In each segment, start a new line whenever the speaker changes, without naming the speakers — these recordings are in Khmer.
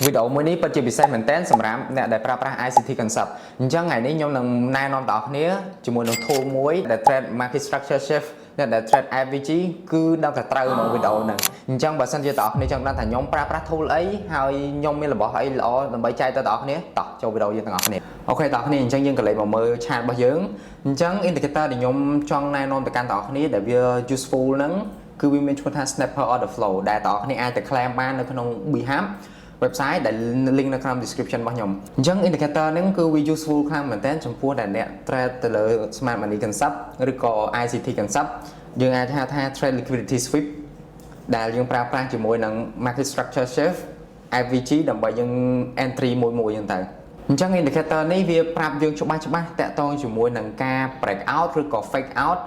video មួយនេះពិតជាពិសេសមែនទែនសម្រាប់អ្នកដែលប្រើប្រាស់ ICT concept អញ្ចឹងថ្ងៃនេះខ្ញុំនឹងណែនាំដល់អ្នកជាមួយនឹង tool មួយដែល Trade Market Structure Shift ដែល Trade AVG គឺដល់តែត្រូវក្នុង video ហ្នឹងអញ្ចឹងបើសិនជាអ្នកនរចង់ដឹងថាខ្ញុំប្រើប្រាស់ tool អីហើយខ្ញុំមានរបស់អីល្អដើម្បីចែកទៅអ្នកនរតោះចូល video យើងទាំងអស់គ្នាអូខេអ្នកនរអញ្ចឹងយើងក៏លេខមកមើល chart របស់យើងអញ្ចឹង indicator ដែលខ្ញុំចង់ណែនាំទៅកាន់អ្នកនរដែលវា useful ហ្នឹងគឺវាមានឈ្មោះថា snapper order flow ដែលអ្នកនរអាចទៅ claim បាននៅក្នុង Biham website ដែល link នៅក្នុង description របស់ខ្ញុំអញ្ចឹង indicator ហ្នឹងគឺវា useful ខ្លាំងមែនទែនចំពោះតែអ្នក trade ទៅលើ smart money concept ឬក៏ ICT concept យើងអាចហៅថា trade liquidity sweep ដែលយើងប្រើប្រាស់ជាមួយនឹង market structure shift AVG ដើម្បីយើង entry មួយហ្នឹងទៅអញ្ចឹង indicator នេះវាប្រាប់យើងច្បាស់តាក់ទងជាមួយនឹងការ break out ឬក៏ fake out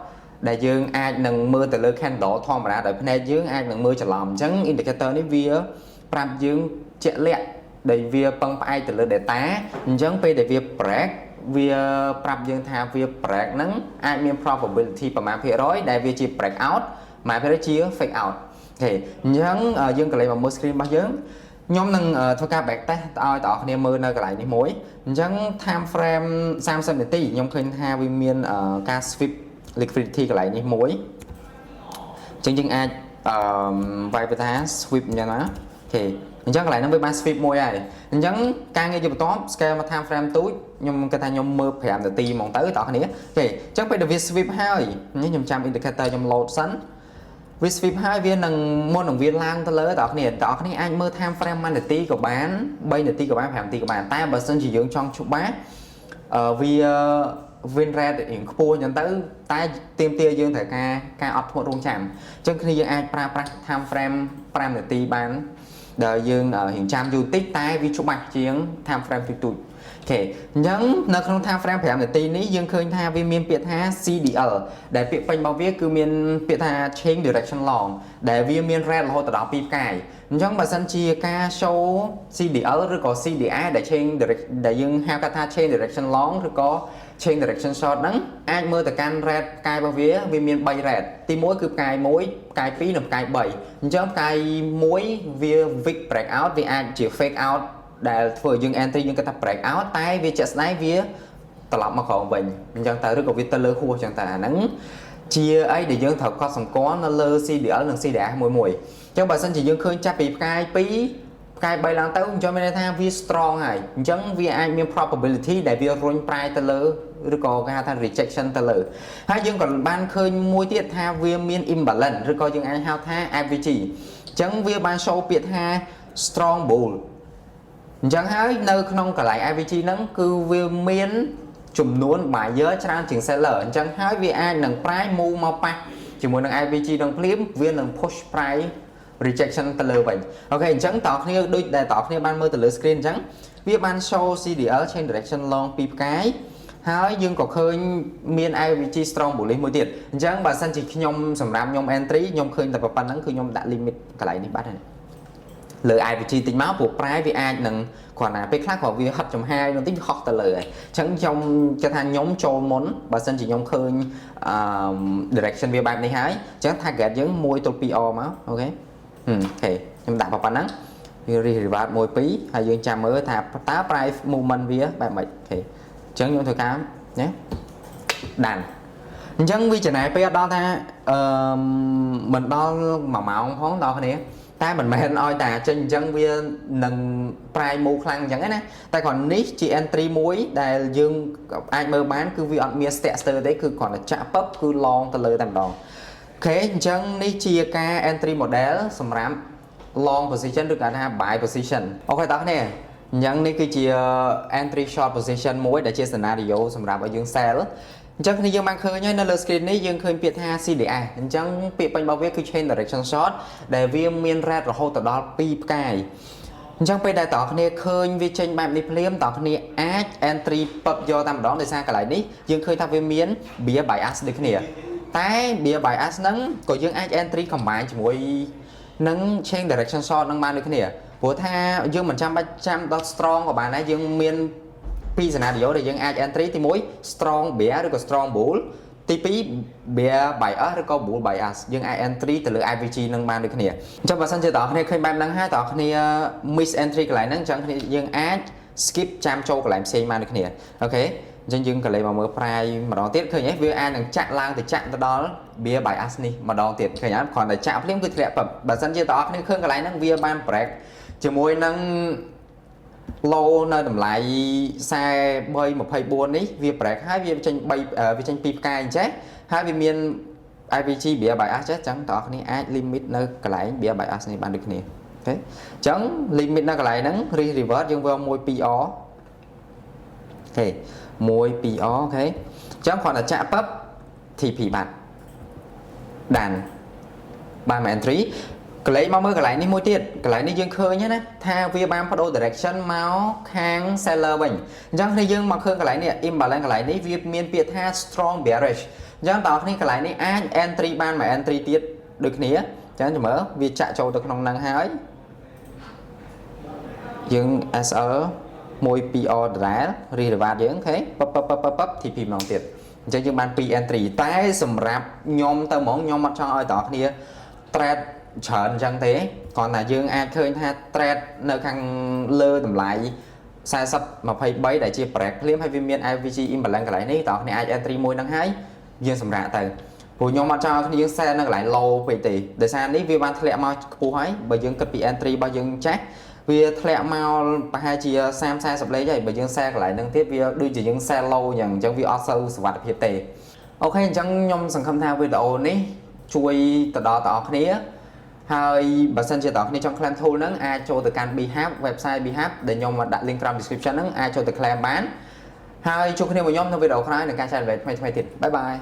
ដែលយើងអាចនឹងមើលទៅលើ candle ធម្មតាដោយភ្នែកយើងអាចនឹងមើលច្រឡំអញ្ចឹង indicator នេះវាប្រាប់យើងជាក់លាក់ដែលវាពឹងផ្អែកទៅលើ data អញ្ចឹងពេលដែលវា break វាប្រាប់យើងថាវា break ហ្នឹងអាចមាន probability ប្រមាណភាគរយដែលវាជា break out ប្រមាណភាគរយជា fake out អូខេអញ្ចឹងយើងក៏លេខមកមើល screen របស់យើងខ្ញុំនឹងធ្វើការ back test ឲ្យបងប្អូនគ្នាមើលនៅកន្លែងនេះមួយអញ្ចឹង time frame 30នាទីខ្ញុំឃើញថាវាមានការ sweep liquidity កន្លែងនេះមួយអញ្ចឹងយើងអាចវាយទៅថា sweep អញ្ចឹងណាអូខេអញ្ចឹងកន្លែងហ្នឹងវាបាន sweep មួយហើយអញ្ចឹងការងារជាបន្ត scale មក time frame ទូចខ្ញុំគិតថាខ្ញុំមើល5នាទីហ្មងទៅបងប្អូនគ្នាអូខេអញ្ចឹងពេលដែលវា sweep ហើយខ្ញុំចាំ indicator ខ្ញុំ load សិនវា sweep ហើយវានឹងមុននឹងវាឡើងទៅលើបងប្អូនគ្នាអាចមើល time frame 1នាទីក៏បាន3នាទីក៏បាន5នាទីក៏បានតែបើសិនជាយើងចង់ច្បាស់វា win rate រៀងខ្ពស់អញ្ចឹងទៅតែទាមទារយើងត្រូវការអត់ធ្មត់រងចាំអញ្ចឹងគ្នាយើងអាចប្រើប្រាស់ time frame 5នាទីបានដែលយើងរៀងចាំយូរតិចតែវាច្បាស់ជាង time frame ទូចអូខេអញ្ចឹងនៅក្នុង time frame 5នាទីនេះយើងឃើញថាវាមានពាក្យថា CDL ដែលពាក្យពេញរបស់វាគឺមានពាក្យថា change direction long ដែលវាមាន rate រហូតដល់2ផ្កាយអញ្ចឹងបើសិនជាការ show CDL ឬក៏ CDR ដែល change direction ដែលយើងហៅថា change direction long ឬក៏ change direction short ហ្នឹងអាចមើលទៅកាន់ rate ផ្កាយរបស់វាមាន3 rate ទី1គឺផ្កាយ1ផ្កាយ2និងផ្កាយ3អញ្ចឹងផ្កាយ1វា weak break out វាអាចជា fake out ដែលធ្វើឲ្យយើង entry យើងគិតថា break out តែវាជាក់ស្ដែងវាត្រឡប់មកក្រោមវិញអញ្ចឹងតែឬក៏វាទៅលើហួសអញ្ចឹងតែអាហ្នឹងជាអីដែលយើងត្រូវកត់សម្គាល់នៅលើ CDL និង CDR មួយអញ្ចឹងបើសិនជាយើងឃើញចាប់ពីផ្កាយ2ផ្កាយ3ឡើងទៅអញ្ចឹងមានន័យថាវា strong ហើយអញ្ចឹងវាអាចមាន probability ដែលវារុញប្រែទៅលើឬក៏គេហៅថា rejection ទៅលើហើយយើងក៏បានឃើញមួយទៀតថាវាមាន imbalance ឬក៏យើងអាចហៅថា AVG អញ្ចឹងវាបាន show ពាក្យថា strong bull អញ្ចឹងហើយនៅក្នុងកន្លែង AVG ហ្នឹងគឺវាមានចំនួន buyer ច្រើនជាង seller អញ្ចឹងហើយវាអាចនឹង price move មកប៉ះជាមួយនឹង AVG នឹងភ្លាមវានឹង push price rejection ទៅលើវិញអូខេអញ្ចឹងតើគ្នាដូចដែលតើគ្នាបានមើលទៅលើ screen អញ្ចឹងវាបាន show CDL change direction long 2ផ្កាយហើយយើងក៏ឃើញមាន AVG strong bullish មួយទៀតអញ្ចឹងបើសិនជាខ្ញុំសម្រាប់ខ្ញុំ entry ខ្ញុំឃើញតែប៉ុណ្្នឹងគឺខ្ញុំដាក់ limit កន្លែងនេះបាត់ហើយលើ AVG តិចមកព្រោះប្រែវាអាចនឹងគ្រាន់តែពេលខ្លះក៏វាហិតចំហាយបន្តិចហោះទៅលើហើយអញ្ចឹងខ្ញុំគិតថាខ្ញុំចូលមុនបើសិនជាខ្ញុំឃើញdirection វាបែបនេះហើយអញ្ចឹង target យើង1 2 មកអូខេអូខេខ្ញុំដាក់ប៉ុណ្ណឹងវា revert 1 2ហើយយើងចាំមើលថាតើ price movement វាបែបម៉េចអូខេអញ្ចឹងខ្ញុំធ្វើការណាដានអញ្ចឹងវាចំណាយពេលអត់ដល់ថាមិនដល់1ម៉ោងផងដល់គ្នាតែមិនមែនឲ្យតែចេញអញ្ចឹងវានឹងប្រែមូខ្លាំងអញ្ចឹងណាតែគ្រាន់នេះជា entry មួយដែលយើងអាចមើលបានគឺវាអត់មាន stack stir ទេគឺគ្រាន់តែចាក់ពឹបគឺ long ទៅលើតែម្ដងអូខេអញ្ចឹងនេះជាការ entry model សម្រាប់ long position ឬក៏ថា buy position អូខេបងប្អូនអញ្ចឹងនេះគឺជា entry short position មួយដែលជា scenario សម្រាប់ឲ្យយើង sell អញ្ចឹងគ្នាយើងបានឃើញហើយនៅលើ screen នេះយើងឃើញពាក្យថា CDR អញ្ចឹងពាក្យពេញរបស់វាគឺ chain direction short ដែលវាមាន rate រហូតដល់2ផ្កាយអញ្ចឹងពេលដែលបងប្អូនឃើញវាចេញបែបនេះភ្លាមបងប្អូនអាច entry ពឹបយកតែម្ដងដោយសារកន្លែងនេះយើងឃើញថាវាមាន bear bias ដូចគ្នាតែ bear bias ហ្នឹងក៏យើងអាច entry combine ជាមួយនឹង chain direction short នឹងបានដូចគ្នាព្រោះថាយើងមិនចាំបាច់ចាំដល់ strong ក៏បានដែរយើងមានពី scenario ដែលយើងអាច entry ទី1 strong bear ឬក៏ strong bull ទី2 bear bias ឬក៏ bull bias យើងអាច entry ទៅលើ IVG នឹងបានដូចគ្នាអញ្ចឹងបើសិនជាបងប្អូនឃើញបែបហ្នឹងហើយបងប្អូន miss entry កន្លែងហ្នឹងអញ្ចឹងយើងអាច skip ចាំចូលកន្លែងផ្សេងបានដូចគ្នាអូខេអញ្ចឹងយើងក៏លេងមកមើល price ម្ដងទៀតឃើញទេវាអាចនឹងចាក់ឡើងទៅចាក់ទៅដល់ bear bias នេះម្ដងទៀតឃើញអត់គ្រាន់តែចាក់ភ្លាមគឺធ្លាក់បើសិនជាបងប្អូនឃើញកន្លែងហ្នឹងវាបាន break ជាមួយនឹង low នៅតម្លៃ43.24នេះវា break ហើយវាចេញ3វាចេញ2ផ្កាយអញ្ចឹងហើយវាមាន IVG bear bias ចេះអញ្ចឹងបងប្អូនអាច limit នៅកន្លែង bear bias នេះបានដូចគ្នាអូខេអញ្ចឹង limit នៅកន្លែងហ្នឹង risk reward យើងវា1 2R អូខេ1 2R អូខេអញ្ចឹងគ្រាន់តែចាក់ប៉ឹប TP បាត់ដានបានមក entry កន្លែងមកមើលកន្លែងនេះមួយទៀតកន្លែងនេះយើងឃើញណាថាវាបានបដូរ direction មកខាង seller វិញអញ្ចឹងគ្នាយើងមកឃើញកន្លែងនេះ imbalance កន្លែងនេះវាមានពាក្យថា strong bearish អញ្ចឹងបងប្អូនកន្លែងនេះអាច entry បានមក entry ទៀតដូចគ្នាអញ្ចឹងចាំមើលវាចាក់ចូលទៅក្នុងហ្នឹងហើយយើង SL 1 2R ដដែល reward យើងអូខេប៉ប TP ម្ដងទៀតអញ្ចឹងយើងបាន2 entry តែសម្រាប់ខ្ញុំទៅហ្មងខ្ញុំអត់ចង់ឲ្យបងប្អូន trade ច្រើនអញ្ចឹងទេគ្រាន់តែយើងអាចឃើញថា trade នៅខាងលើតម្លៃ40.23ដែលជា break ភ្លាមហើយវាមាន IVG imbalance កន្លែងនេះបងប្អូនអាច entry មួយហ្នឹងហើយយើងសម្រាប់ទៅព្រោះខ្ញុំអត់ចង់ឲ្យគ្នាយើង sell នៅកន្លែង low ពេកទេដោយសារនេះវាបានធ្លាក់មកខ្ពស់ហើយបើយើងគិតពី entry របស់យើងចាស់វាធ្លាក់មកប្រហែលជា30-40លេខហើយបើយើង sell កន្លែងហ្នឹងទៀតវាដូចជាយើង sell low អញ្ចឹងវាអត់សូវសុវត្ថិភាពទេអូខេអញ្ចឹងខ្ញុំសង្ឃឹមថាវីដេអូនេះជួយទៅដល់បងប្អូនហើយបើសិនជាបងប្អូនចង់ claim tool ហ្នឹងអាចចូលទៅកាន់ Bhap website Bhap ដែលខ្ញុំដាក់ link ក្រោម description ហ្នឹងអាចចូលទៅ claim បានហើយជួបគ្នាមួយខ្ញុំនៅវីដេអូក្រោយនៃការចែករំលែកថ្មីៗទៀតបាយបាយ